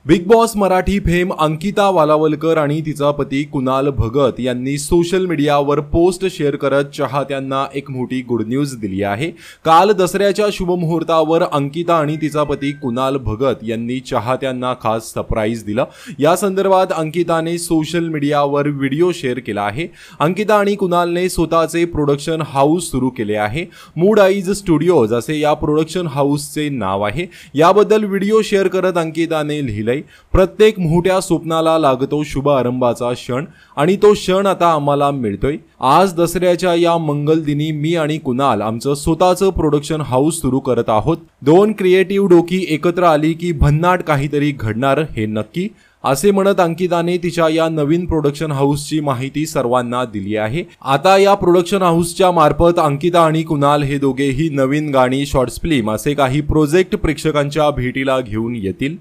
Big boss Marathi fame Ankita Walawalkar आणि तिचा पती कुणाल भगत यांनी सोशल मीडियावर पोस्ट शेअर करत चाहत्यांना एक मोठी गुड न्यूज दिली आहे। काल दसऱ्याच्या शुभमुहूर्तावर अंकिता आणि तिचा पती कुणाल भगत यांनी चाहत्यांना खास सरप्राईज दिलं। या संदर्भात अंकिताने सोशल मीडियावर व्हिडिओ शेअर केला आहे। अंकिता आणि कुणालने स्वतःचे प्रोडक्शन हाऊस सुरू केले आहे। मूड आईज स्टुडिओज असे या प्रोडक्शन हाऊसचे नाव आहे। याबद्दल व्हिडिओ शेअर करत अंकिताने लिहिले, प्रत्येक मोठ्या स्वप्नाला लागतो शुभ आरंभाचा क्षण आणि तो क्षण आता आम्हाला मिळतोय। आज दसऱ्याच्या या मंगल दिनी मी आणि कुणाल आमचं स्वतःचं प्रोडक्शन हाऊस सुरू करत आहोत। दोन क्रिएटिव्ह डोकी एकत्र आली की भन्नाट काहीतरी घडणार हे नक्की, असे म्हणत अंकिताने तिच्या या नवीन प्रोडक्शन हाऊसची माहिती सर्वांना दिली आहे। आता या प्रोडक्शन हाऊसच्या मार्फत अंकिता आणि कुणाल हे दोघेही नवीन गाणी, शॉर्ट्स फिल्म असे काही प्रोजेक्ट प्रेक्षकांच्या भेटीला घेऊन येतील।